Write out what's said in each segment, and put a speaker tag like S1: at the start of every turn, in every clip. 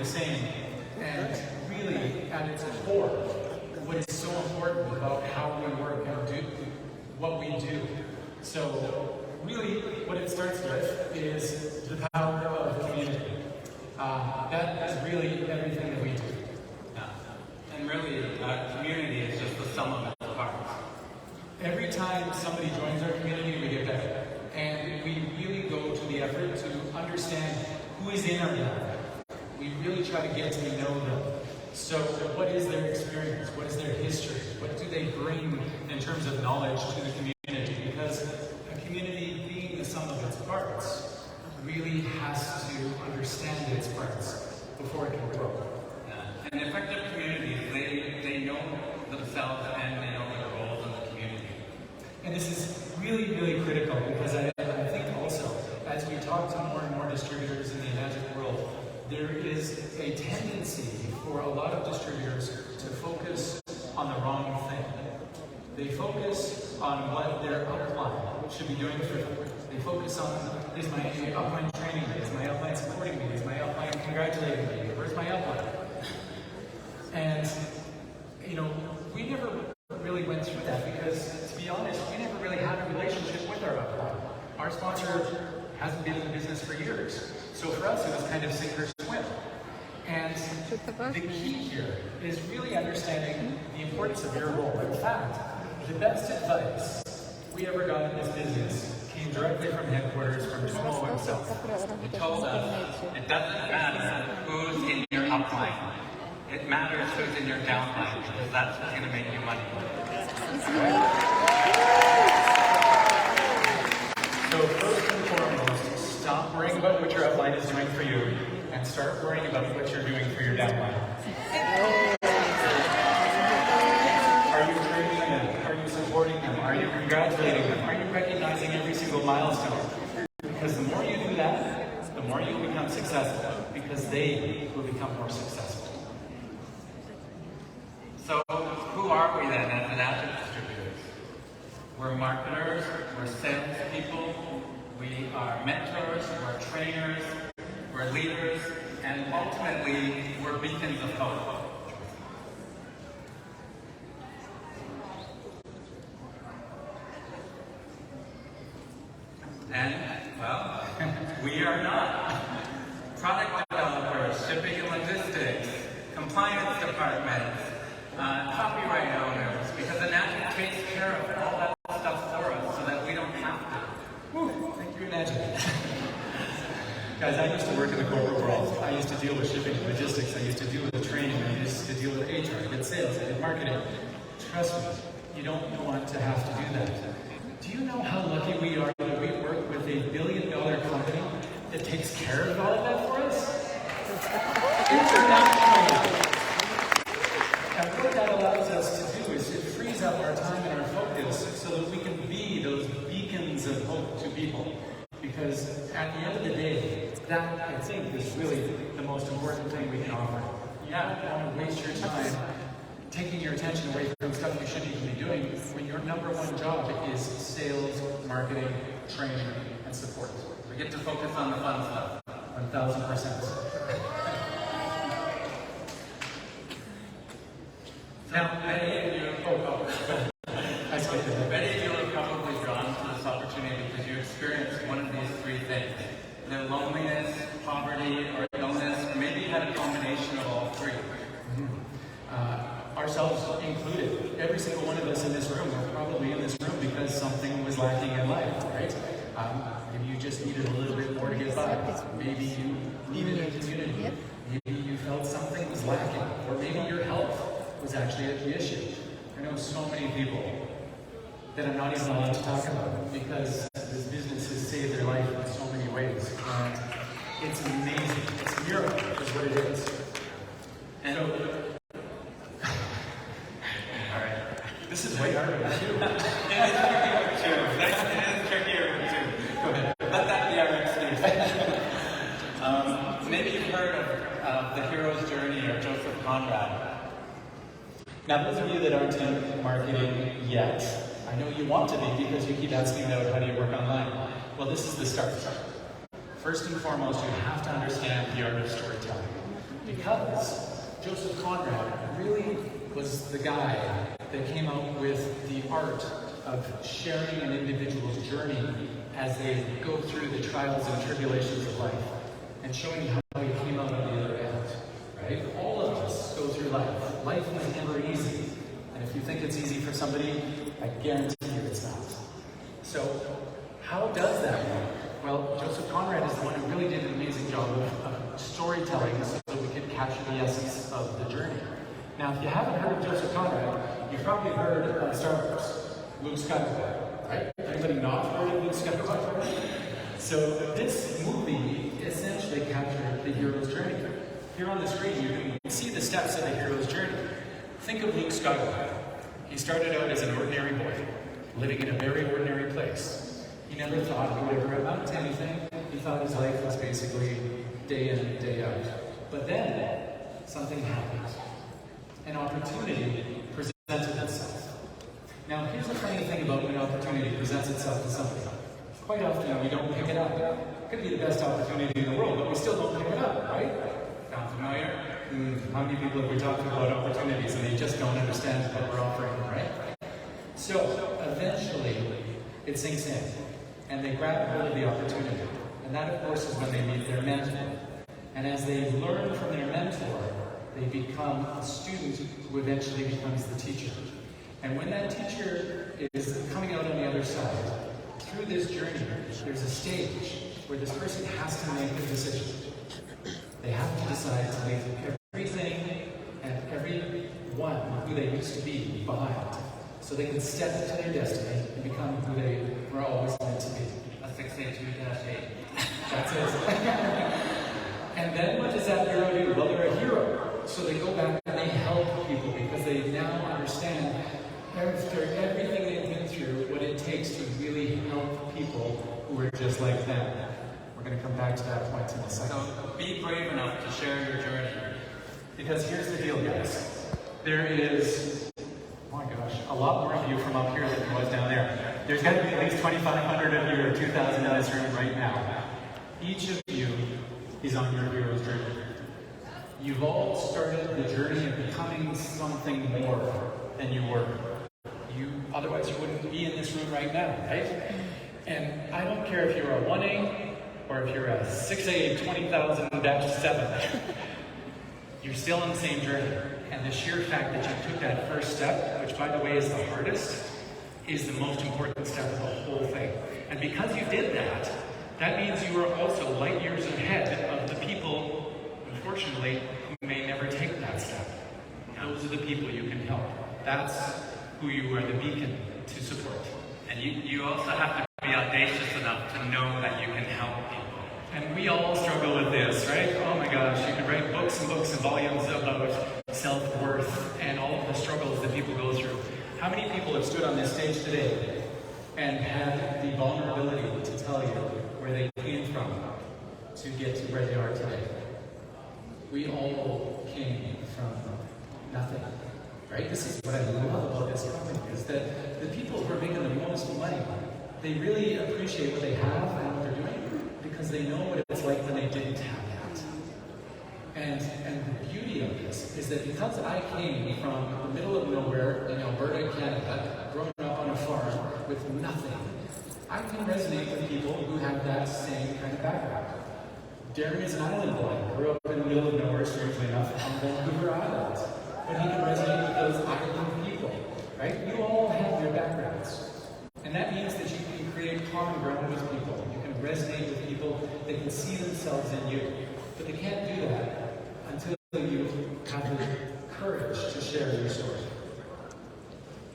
S1: the same. And really, at its core, what is so important about how we work and do what we do. So, really, what it starts with is the power of community. That is really everything that we do.
S2: Yeah. And really, community is just the sum of its parts.
S1: Every time somebody joins our community, we get better. And we really go to the effort to understand who is in our community. We really try to get to know them. So what is their experience? What is their history? What do they bring in terms of knowledge to the community? Because a community being the sum of its parts really has to understand its parts before it can grow.
S2: Yeah. And effective communities, they know themselves and they know their roles in the community.
S1: And this is really, really critical because I think also, as we talk to more and more distributors in the Enagic world, there is a tendency for a lot of distributors to focus on the wrong thing. They focus on what their upline should be doing for them. They focus on, is my upline training me? Is my upline supporting me? Is my upline congratulating me? Where's my upline? And, you know, we never really went through that because, to be honest, we never really had a relationship with our upline. Our sponsor hasn't been in the business for years. So for us, it was kind of sink or swim. And the key here is really understanding the importance of your role. In fact, the best advice we ever got in this business came directly from headquarters from Tomo himself.
S2: He told us, it doesn't matter who's in your upline. It matters who's in your downline because that's what's going to make you money.
S1: So first and foremost, stop worrying about what your upline is doing for you and start worrying about what you're doing for your downline. Are you training them? Are you supporting them? Are you congratulating them? Are you recognizing every single milestone? Because the more you do that, the more you become successful because they will become more successful.
S2: So who are we then as Enagic distributors? We're marketers, we're salespeople, we are mentors, we're trainers, we're leaders, and ultimately, we're beacons of hope. And, well, we are not. Product developers, shipping and logistics, compliance departments, copyright owners, because Enagic takes care of all that stuff for us so that we don't have to.
S1: Woo, thank you, Enagic. Guys, I used to work in the corporate world. I used to deal with shipping, logistics, I used to deal with training, I used to deal with HR, I did sales, I did marketing. Trust me, you don't want to have to do that. Do you know how lucky we are that we work with a billion-dollar company that takes care of all of that for us? Internationally. And what that allows us to do is it frees up our time and our focus so that we can be those beacons of hope to people. Because at the end of the day, that, I think, is really the most important thing we can offer. You don't want to waste your time taking your attention away from stuff you shouldn't even be doing when your number one job is sales, marketing, training, and support.
S2: We get to focus on the fun stuff.
S1: 1,000%. Now, many of you
S2: are probably drawn to this opportunity because you experienced one of these three things. The loneliness, poverty, or illness, or maybe you had a combination of all three.
S1: Ourselves included. Every single one of us in this room, we're probably in this room because something was lacking in life, right? Maybe you just needed a little bit more to get by. Maybe you needed a community. Maybe you felt something was lacking. Or maybe your health was actually the issue. I know so many people that I'm not even allowed to talk about because this business has saved their life in so many ways. And it's amazing. It's a miracle is what it is. And this is way harder than two.
S2: It is trickier than two. Go ahead. Let that be our excuse. Maybe you've heard of The Hero's Journey or Joseph Conrad.
S1: Now, those of you that aren't in marketing yet, I know you want to be because you keep asking about how do you work online. Well, this is the start. First and foremost, you have to understand the art of storytelling. Because Joseph Conrad really was the guy that came out with the art of sharing an individual's journey as they go through the trials and tribulations of life and showing how he came out on the other end, right? All of us go through life. Life is never easy. And if you think it's easy for somebody, I guarantee you it's not. So, how does that work? Well, Joseph Conrad is the one who really did an amazing job of storytelling so that we could capture the essence of the journey. Now, if you haven't heard of Joseph Conrad, you've probably heard of Star Wars, Luke Skywalker, right? Anybody not heard of Luke Skywalker? So this movie essentially captured the hero's journey. Here on the screen, you can see the steps of the hero's journey. Think of Luke Skywalker. He started out as an ordinary boy, living in a very ordinary place. He never thought he would ever amount to anything. He thought his life was basically day in and day out. But then, something happened. An opportunity presented itself. Now, here's the funny thing about when an opportunity presents itself to somebody. Quite often, we don't pick it up. It could be the best opportunity in the world, but we still don't pick it up, right? Sound familiar? How many people have we talked about opportunities and they just don't understand what we're offering, right? So, eventually, it sinks in, and they grab hold of the opportunity. And that, of course, is when they meet their mentor. And as they learn from their mentor, they become a student who eventually becomes the teacher. And when that teacher is coming out on the other side, through this journey, there's a stage where this person has to make a decision. They have to decide to leave everything and everyone who they used to be behind, so they can step into their destiny and become who they were always meant to be.
S2: A 6A2-3.
S1: That's it. And then what does that hero do? Well, they're a hero. So they go back and they help people because they now understand, after everything they've been through, what it takes to really help people who are just like them. We're going to come back to that point in a second.
S2: So be brave enough to share your journey.
S1: Because here's the deal, guys. There is, oh my gosh, a lot more of you from up here than there was down there. There's got to be at least 2,500 of you or 2,000 in this room right now. Each of you is on your hero's journey. You've all started the journey of becoming something more than you were. Otherwise you wouldn't be in this room right now, right? And I don't care if you're a 1A or if you're a 6A 20,000-7. You're still on the same journey. And the sheer fact that you took that first step, which by the way is the hardest, is the most important step of the whole thing. And because you did that, that means you are also light years ahead of the people, unfortunately, who may never take that step. Those are the people you can help. That's who you are the beacon to support.
S2: And you also have to be audacious enough to know that you can help people.
S1: And we all struggle with this, right? Oh my gosh, you could write books and books and volumes about self-worth and all of the struggles that people go through. How many people have stood on this stage today and had the vulnerability to tell you where they came from to get to where they are today? We all came from nothing, right? This is what I love about this company, is that the people who are making the most money, they really appreciate what they have and what they're doing because they know what it's like when they didn't have that. And the beauty of this is that because I came from the middle of nowhere in Alberta, Canada, growing up on a farm with nothing, I can resonate with people who have that same kind of background. Darren is an island boy, grew up in the middle of nowhere, strangely enough, on Vancouver Island. But he can resonate with those island people, right? You all have your backgrounds. And that means that you can create common ground with people. You can resonate with people that can see themselves in you. But they can't do that until you have the courage to share your story.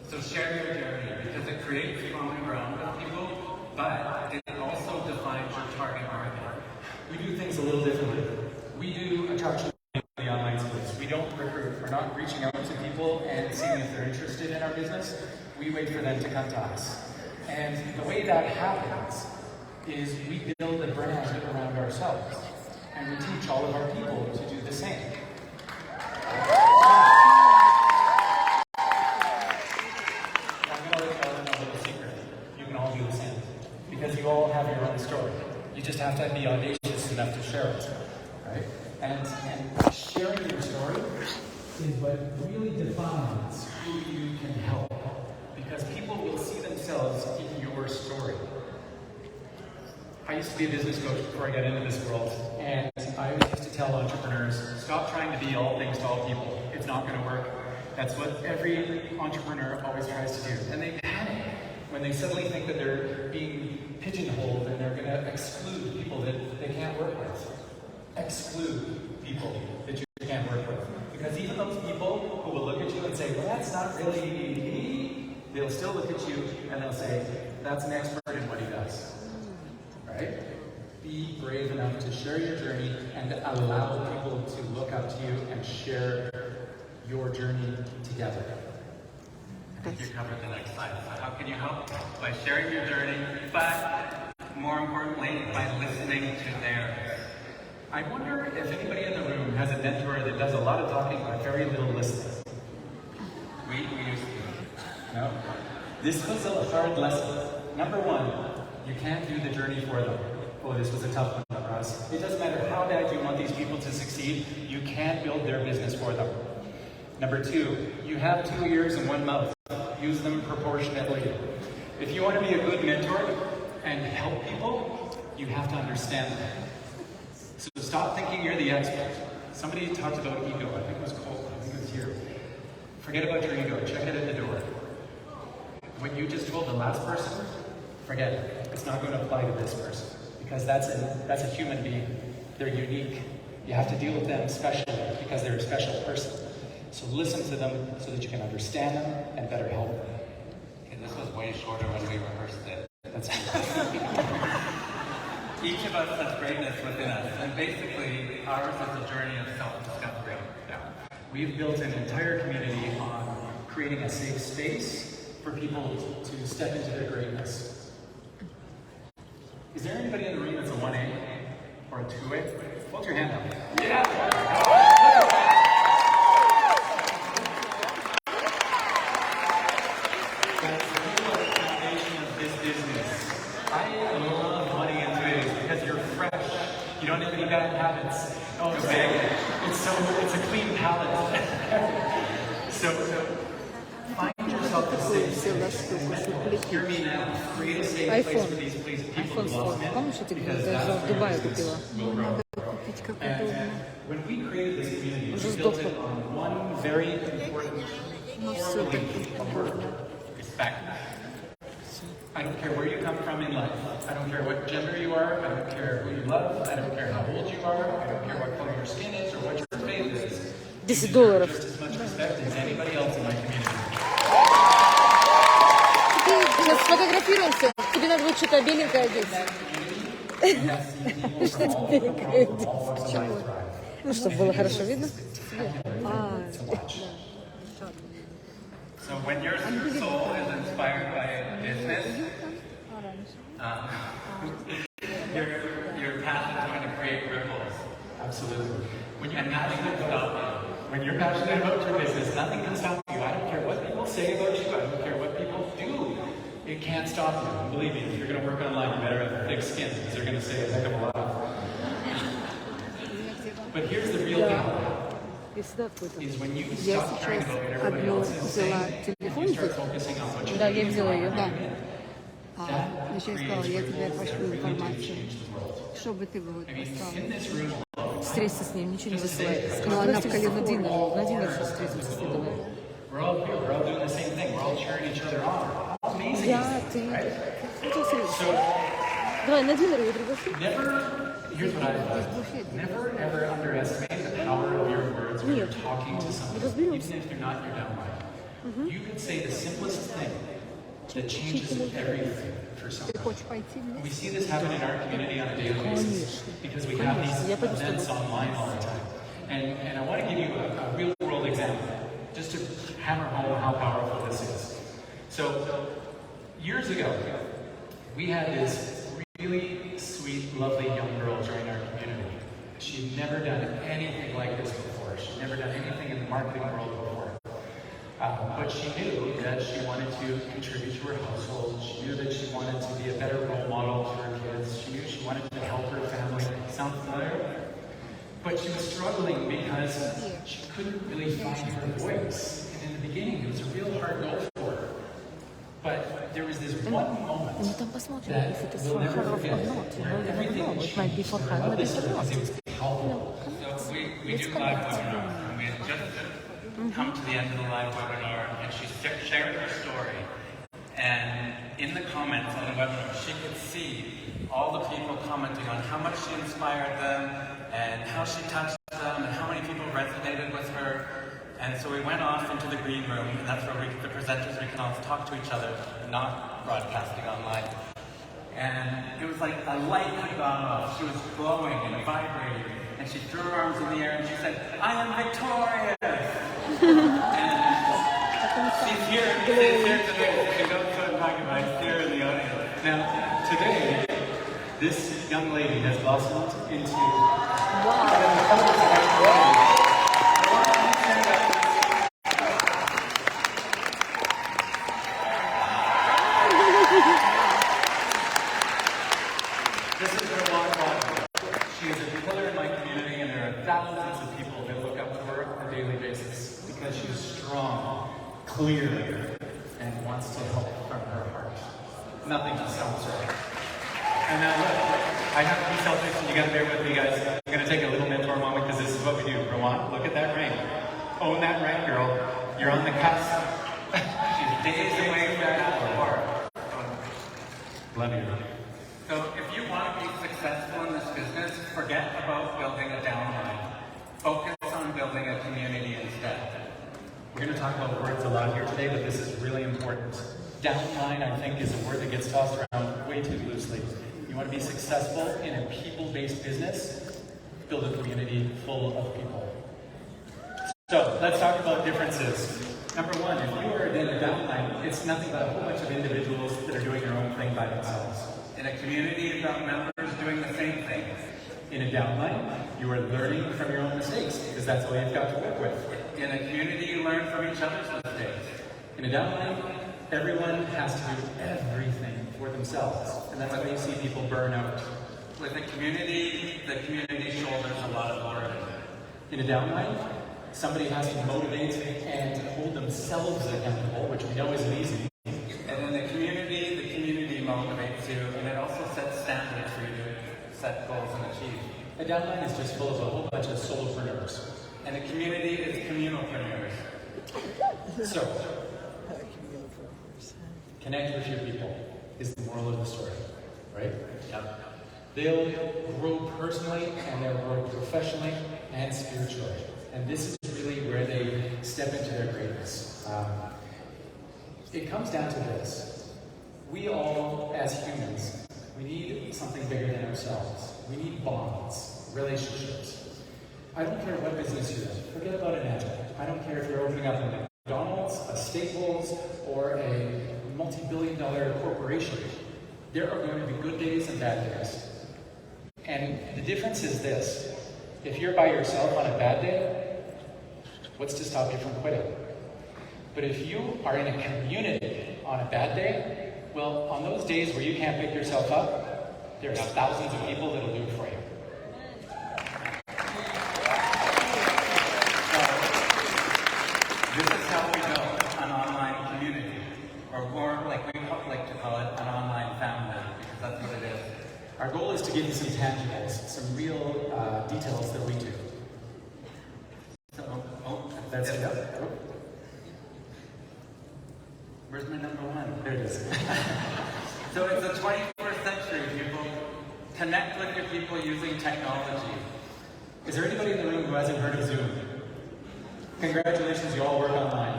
S2: So share your journey because it creates common ground with people, but it also defines your target market.
S1: We do things a little differently. We do attraction in the online space. We don't recruit. We're not reaching out to people and seeing if they're interested in our business. We wait for them to come to us. And the way that happens is we build a brand around ourselves. And we teach all of our people to do the same. I'm going to let you all know a little secret. You can all do the same. Because you all have your own story. You just have to be audacious enough to share it. Right? And share what really defines who you can help, because people will see themselves in your story. I used to be a business coach before I got into this world, and I always used to tell entrepreneurs, stop trying to be all things to all people. It's not going to work. That's what every entrepreneur always tries to do. And they panic when they suddenly think that they're being pigeonholed and they're going to exclude people that they can't work with. Exclude people that you can't work with. Because even those people who will look at you and say, well, that's not really me, they'll still look at you and they'll say, that's an expert in what he does. Right? Be brave enough to share your journey and allow people to look up to you and share your journey together.
S2: I think you covered the next slide. So how can you help? By sharing your journey, but more importantly, by listening to theirs.
S1: I wonder if anybody in the room has a mentor that does a lot of talking but very little listening.
S2: We used to.
S1: No? This was a hard lesson. Number one, you can't do the journey for them. Oh, this was a tough one for us. It doesn't matter how bad you want these people to succeed, you can't build their business for them. Number two, you have 2 ears and 1 mouth. Use them proportionately. If you want to be a good mentor and help people, you have to understand them. So stop thinking you're the expert. Somebody talked about ego. I think it was Cole. I think it was here. Forget about your ego. Check it at the door. What you just told the last person, forget it. It's not going to apply to this person because that's a human being. They're unique. You have to deal with them specially because they're a special person. So listen to them so that you can understand them and better help them.
S2: Okay, this was way shorter when we rehearsed it.
S1: That's
S2: Each of us has greatness within us, and basically ours is a journey of self-discovery.
S1: Yeah. We've built an entire community on creating a safe space for people to step into their greatness. Is there anybody in the room that's a 1A or a 2A? Hold your hand up. Yeah! You don't have any bad habits. Oh, it's a clean palate. so find yourself a safe space. Hear me now. Create a safe place for these people who love it. Because that's where business will grow. And when we created this community, we built it on one very important core belief of work. Respect. I don't care where you come from in life. I don't care what gender you are. I don't care who you love. I don't care how old you are. I don't care what color your skin is or what your faith is. You deserve just as much respect as anybody else in my community.
S3: Ты сейчас сфотографируемся. Тебе надо вот что-то беленькое одеть. Что-то беленькое одеть. Почему? Ну, чтобы было хорошо видно.
S2: So when your soul is inspired by business, your path is going to create ripples.
S1: Absolutely.
S2: And nothing can stop you.
S1: When you're passionate about your business, nothing can stop you. I don't care what people say about you. I don't care what people do. It can't stop you. And believe me, if you're going to work online, you better have thick skin because they're going to say a heck of a lot. But here's the real thing. Is when you stop caring about what everybody else is saying, and you start focusing on what you
S3: Да, я взяла ее, да.
S4: Еще я сказала, я тебе пошлю информацию, чтобы ты бы вот послал.
S3: Встреться с ним, ничего не высылай. Сказала, она в колено Владимир. Владимир встретился с ней, давай.
S1: We're all here. We're all doing the same thing. We're all cheering each other on. How amazing is this, right?
S3: Давай, на динер ее пригласи.
S1: Here's what I've learned. Never ever underestimate the power of your words when you're talking to someone, even if they're not your downline. You can say the simplest thing that changes everything for someone. And we see this happen in our community on a daily basis because we have these events online all the time. And I want to give you a real world example, just to hammer home how powerful this is. So years ago, we had this really sweet, lovely young girl join our community. She'd never done anything like this before. She'd never done anything in the marketing world before. But she knew that she wanted to contribute to her household. She knew that she wanted to be a better role model to her kids. She knew she wanted to help her family. Sound familiar? But she was struggling because because she couldn't really find her voice. And in the beginning, it was a real hard goal for her. But there was this one moment
S3: Ну там посмотрим,
S1: that
S3: if it is
S1: we'll
S3: for
S1: never
S3: her or
S1: forget.
S3: not. You
S1: Where
S3: know, you never
S1: everything
S3: know. It might be for her,
S1: I love
S3: maybe
S1: this
S3: for
S1: story
S3: not.
S1: because it was palpable.
S2: So we do live webinar, and we had just come to the end of the live webinar, and she shared her story. And in the comments on the webinar, she could see all the people commenting on how much she inspired them, and how she touched them, and how many people resonated with her. And so we went off into the green room, and that's where the presenters, we can all talk to each other, not broadcasting online. And it was like a light had gone off. She was glowing and vibrating. And she threw her arms in the air and she said, "I am victorious!" And she's here today. You can go to it, she's here in the audience.
S1: Now, today, this young lady has blossomed into This is her long walk. She is a pillar in my community, and there are thousands of people that look up to her on a daily basis because she is strong, clear, and wants to help from her heart. Nothing stops her. And now look, I have to be selfish, and you gotta bear with me, guys. I'm gonna take a little mentor moment because this is what we do. Rowan, look at that ring. Own that ring, girl. You're on the cusp. She's days away from that heart. Love you.
S2: So if you want to be successful in this business, forget about building a downline. Focus on building a community instead.
S1: We're going to talk about words a lot here today, but this is really important. Downline, I think, is a word that gets tossed around way too loosely. You want to be successful in a people-based business, build a community full of people. So let's talk about differences. Number one, if you are in a downline, it's nothing but a whole bunch of individuals that are doing their own thing by themselves.
S2: In a community, you've got members doing the same thing.
S1: In a downline, you are learning from your own mistakes, because that's all you've got to work with.
S2: In a community, you learn from each other's mistakes.
S1: In a downline, everyone has to do everything for themselves, and that's why you see people burn out.
S2: With a community, the community shoulders a lot of burden.
S1: In a downline, somebody has to motivate and hold themselves accountable, which we know isn't easy.
S2: And in the community motivates you, and it also sets standards for you to set goals and achieve.
S1: A downline is just full of a whole bunch of solopreneurs.
S2: And a community is communalpreneurs.
S1: So, connect with your people is the moral of the story, right?
S2: Yep.
S1: They'll grow personally, and they'll grow professionally and spiritually. And this is really where they step into their greatness. It comes down to this. We all, as humans, we need something bigger than ourselves. We need bonds, relationships. I don't care what business you're in. Forget about an ad. I don't care if you're opening up a McDonald's, a Staples, or a multi-billion-dollar corporation. There are going to be good days and bad days. And the difference is this. If you're by yourself on a bad day, what's to stop you from quitting? But if you are in a community on a bad day, well, on those days where you can't pick yourself up, there's thousands of people that'll do it for you.
S2: This is how we build an online community, or more like we like to call it, an online family, because that's what it is.
S1: Our goal is to give you some tangibles, some real details that we do.
S2: So,
S1: That's it.
S2: Where's my number one?
S1: There it is.
S2: So it's the 21st century, people. Connect with your people using technology.
S1: Is there anybody in the room who hasn't heard of Zoom? Congratulations, you all work online.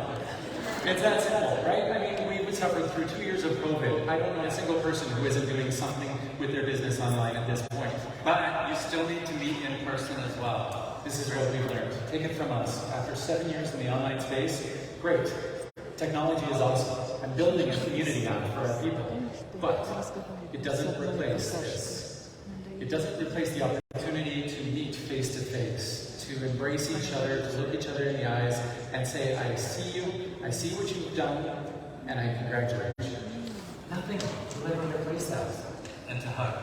S1: It's that simple, right? I mean, we've suffered through 2 years of COVID. I don't know a single person who isn't doing something with their business online at this point.
S2: But you still need to meet in person as well.
S1: This is what we've learned. Take it from us. After 7 years in the online space, great. Technology is awesome. I'm building a community now for our people. But it doesn't replace this. It doesn't replace the opportunity to meet face to face, to embrace each other, to look each other in the eyes and say, I see you, I see what you've done, and I congratulate you. Nothing will ever replace that.
S2: And to hug.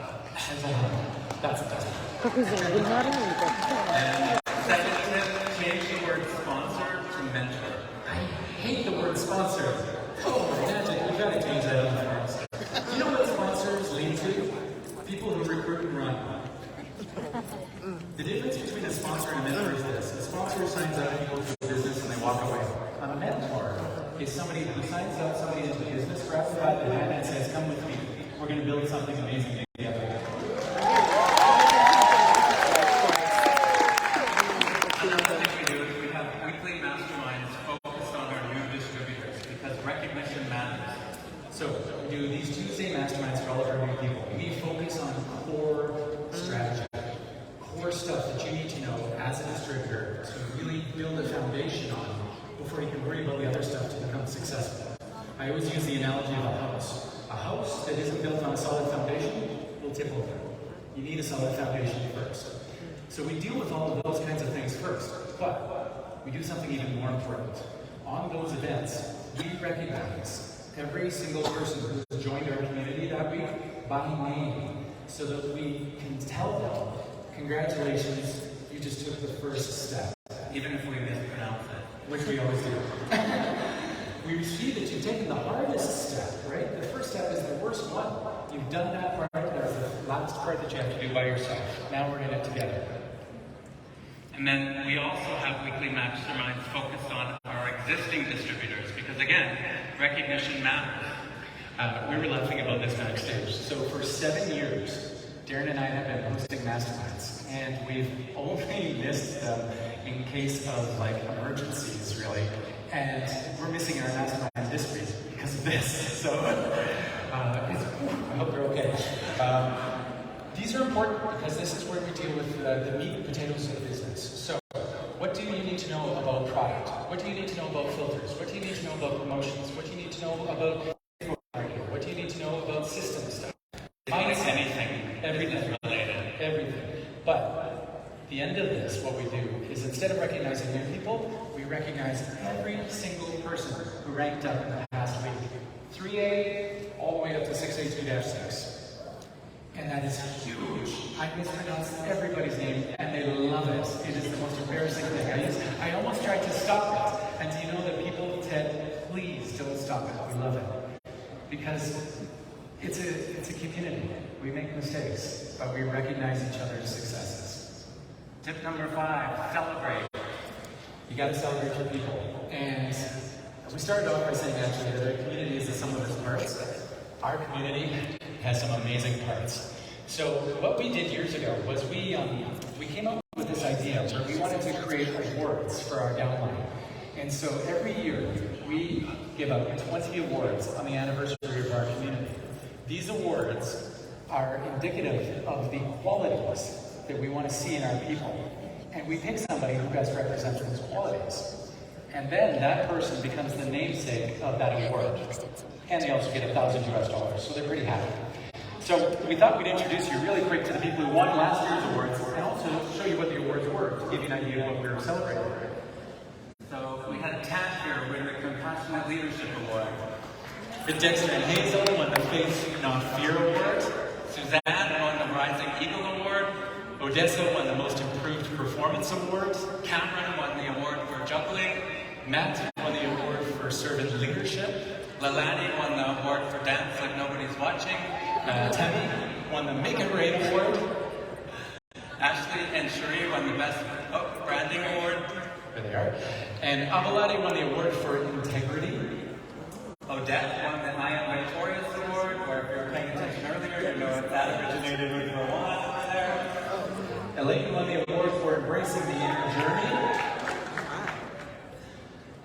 S1: And to hug. That's the best.
S3: Какой зал? Бульварный или как?
S2: And second tip, changed the word sponsor to mentor.
S1: I hate the word sponsor. Oh, imagine, you gotta change that on the forms. You know what sponsors lead to? People who recruit and run. The difference between a sponsor and a mentor is this. A sponsor signs up people to a business and they walk away. A mentor is somebody who signs up somebody into a business, grabs them by the hand and says, come with me. We're going to build something amazing together.
S2: Another thing we do is we have weekly masterminds focused on our new distributors because recognition matters.
S1: So we do these Tuesday masterminds for all of our new people. We focus on core strategy. Core stuff that you need to know as a distributor to really build a foundation on before you can worry about the other stuff to become successful. I always use the analogy of a house. A house that isn't built on a solid foundation will tip over. You need a solid foundation first. So we deal with all of those kinds of things first, but we do something even more important. On those events, we recognize every single person who has joined our community that week by name so that we can tell them, congratulations, you just took the first step.
S2: Even if we mispronounce it.
S1: Which we always do. We see that you've taken the hardest step, right? The first step is the worst one. You've done that part, there's the last part that you have to do by yourself. Now we're in it together.
S2: And then we also have weekly masterminds focused on our existing distributors because again, recognition matters.
S1: We were laughing about this backstage. So for 7 years, Darren and I have been hosting masterminds, and we've only missed them in case of like emergencies, really. And we're missing our mastermind this week because of this. So I hope you're okay. These are important because this is where we deal with the meat and potatoes of the business. So what do you need to know about product? What do you need to know about filters? What do you need to know about promotions? What do you need to know about marketing? What do you need to know about system stuff? Everything related. Everything. But at the end of this, what we do is instead of recognizing new people, we recognize every single person who ranked up in the past week. 3A all the way up to 6A2-3. And that is huge. I mispronounce everybody's name and they love it. It is the most embarrassing thing. I almost tried to stop it. And do you know that people said, please don't stop it. We love it. Because it's a community. We make mistakes, but we recognize each other's successes.
S2: Tip number 5, celebrate.
S1: You got to celebrate your people. And we started off by saying actually that our community is the sum of its parts. Our community has some amazing parts. So what we did years ago was we came up with this idea where we wanted to create awards for our downline. And so every year we give out 20 awards on the anniversary of our community. These awards are indicative of the qualities that we want to see in our people. And we pick somebody who best represents those qualities. And then that person becomes the namesake of that award. And they also get $1,000 US, so they're pretty happy. So we thought we'd introduce you really quick to the people who won last year's awards and also show you what the awards were to give you an idea of what we were celebrating.
S2: So we had Tat here with the Compassionate Leadership Award.
S1: Dexter and Hazel won the Faith Not Fear Award.
S2: Suzanne won the Rising Eagle Award.
S1: Odessa won the Most Improved Performance Award.
S2: Cameron won the award for juggling.
S1: Matt won the award for servant leadership.
S2: Lalani won the award for dance like nobody's watching.
S1: Tammy won the Make It Rain Award.
S2: Ashley and Cherie won the Best Branding Award.
S1: There they are. And Avalati won the award for integrity.
S2: Odette won the I Am Victorious Award, where if you were paying attention earlier, you know that originated with Vermont over there.
S1: Elaine won the award for embracing the inner journey.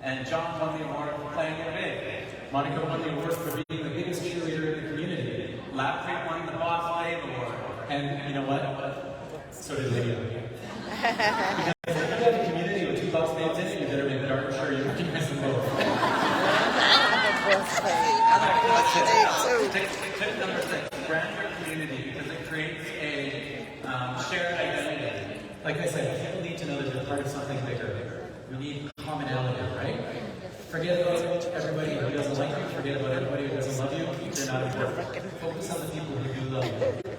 S2: And John won the award for playing it big.
S1: Monica won the award for being the biggest cheerleader in the community.
S2: Lapri won the Boss Babe Award.
S1: And you know what? So did Lydia. Because if you have a community with 2 boss babes in it, you better make darn sure you recognize them both.
S2: Tip number 6, brand your community because it creates a shared identity.
S1: Like I said, people need to know that they're part of something bigger. We need commonality, right? Forget about everybody who doesn't like you. Forget about everybody who doesn't love you. They're not important. Focus on the people who do love you,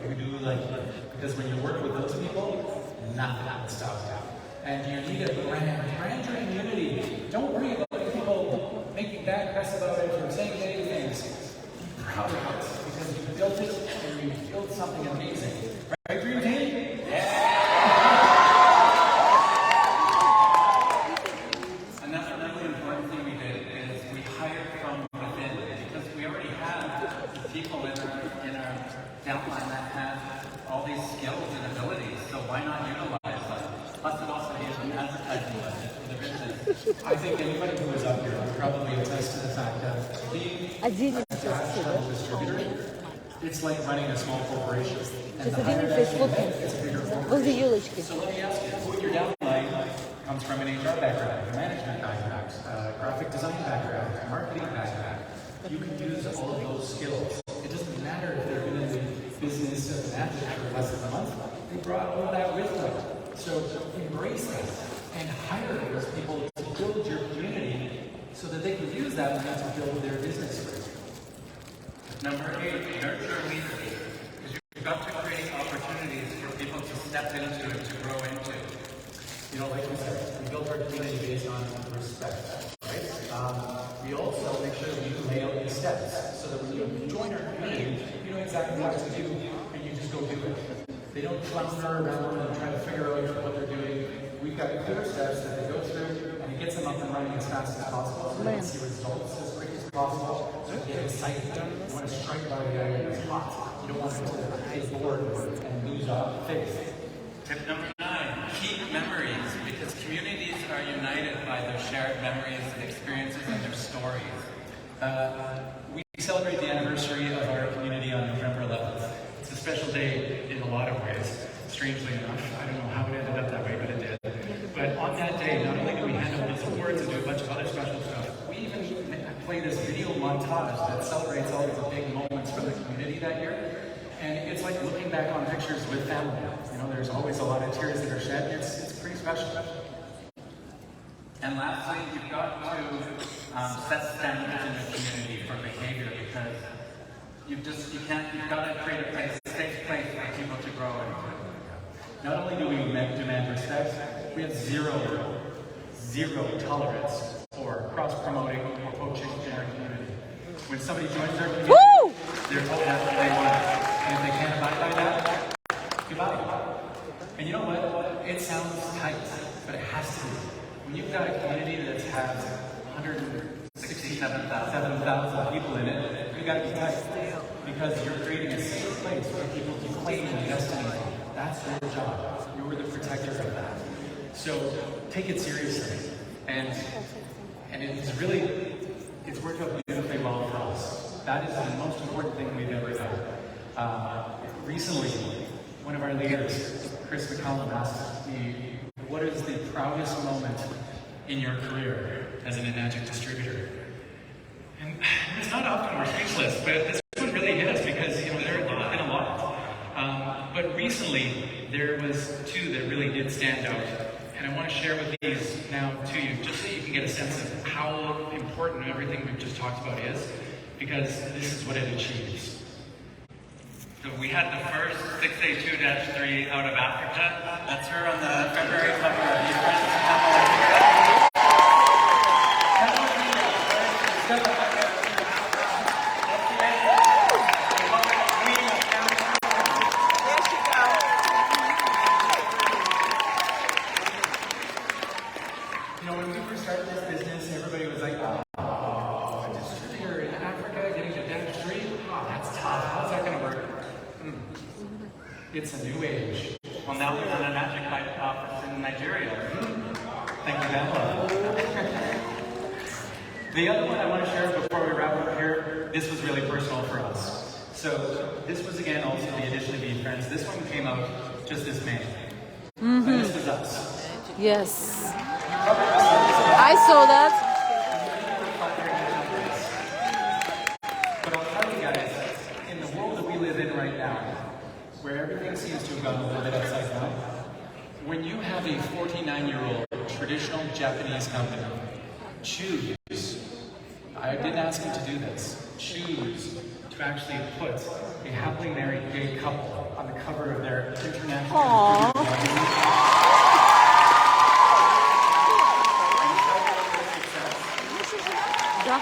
S1: who do like you. Because when you work with those people, nothing will stop you. And you need a brand about it, from saying negative things, be proud of it, because you built it and you built something amazing. Right, Dream Team?
S2: Another really important thing we did is we hired from within, because we already have people in our downline that have all these skills and abilities, so why not utilize them? Plus it also gives an advertising budget for the business.
S1: I think anybody who is up here would probably attest to the fact that being a national distributor, it's like running a small corporation. And the higher that you get, it's a bigger corporation. So let me ask you, who in your downline comes from an HR background, a management background, graphic design background, marketing background? You can use all of those skills. It doesn't matter if they've been in the business of management for less than a month. They brought all of that with them. So embrace that and hire those people to build your community so that they can use that money to build their business for you.
S2: Number 8, nurture leaders. Because you've got to create opportunities for people to step into and to grow into.
S1: You know, like you said, we build our community based on respect, right? We also make sure that we lay out the steps so that when you join our community, you know exactly what to do and you just go do it. They don't flounder around and try to figure out what they're doing. We've got clear steps that they go through and it gets them up and running as fast as possible so they can see results as quick as possible. So get excited. You want to strike by the iron that's hot. You don't want them to get bored and lose faith.
S2: Tip number 9, keep memories, because communities are united by their shared memories and experiences and their stories.
S1: We celebrate the anniversary of our community on November 11th. It's a special day in a lot of ways, strangely enough. I don't know how it ended up that way, but it did. But on that day, not only do we hand out these awards and do a bunch of other special stuff, we even play this video montage that celebrates all of the big moments from the community that year. And it's like looking back on pictures with family. You know, there's always a lot of tears that are shed. It's pretty special.
S2: And lastly, you've got to set standards in the community for behavior, because you've got to create a safe place for people to grow into.
S1: Not only do we demand respect, we have zero tolerance for cross-promoting or poaching in our community. When somebody joins our community, they're told that's what they want. And if they can't abide by that, goodbye. And you know what? It sounds tight, but it has to be. When you've got a community that has 167,000 people in it, you've got to be tight. Because you're creating a safe place for people to claim their destiny. That's your job. You're the protector of that. So take it seriously. And it's worked out beautifully well for us. That is the most important thing we've ever done. Recently, one of our leaders, Chris McCollum, asked me, what is the proudest moment in your career as an Enagic distributor? And it's not often we're speechless, but this one really is, because there have been a lot. But recently, there was 2 that really did stand out. And I want to share with these now to you, just so you can get a sense of how important everything we've just talked about is, because this is what it achieves.
S2: So we had the first 6A2-3 out of Africa. That's her on the February cover of the Friends
S1: when we first started this business, everybody was like, a distributor in Africa getting to downstream? Oh, that's tough. How's that going to work? It's a new age.
S2: Well, now we're on a magic office in Nigeria.
S1: Thank you, Bella. The other one I want to share before we wrap up here, this was really personal for us. So this was, again, also the addition of eFriends. This one came out just this May. And this was us.
S3: Yes. I saw that.
S1: But I'll tell you guys, in the world that we live in right now, where everything seems to have gone a little bit upside down, when you have a 49-year-old traditional Japanese company choose, I didn't ask him to do this, choose to actually put a happily married gay couple on the cover of their international magazine.
S3: Да.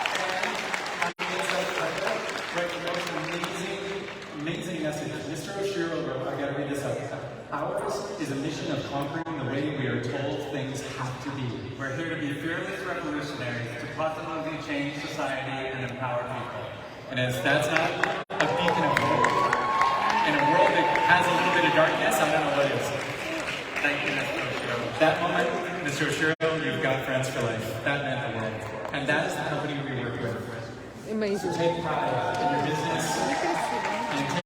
S1: of conquering the way we are told things have to be.
S2: We're here to be fearless revolutionaries to positively change society and empower people.
S1: And as that's not a beacon of hope, in a world that has a little bit of darkness, I don't know what is.
S2: Thank you, Mr. Oshiro.
S1: That moment, Mr. Oshiro, you've got friends for life. That meant the world. And that is the company we work with.
S3: Amazing.
S1: Take pride in your business and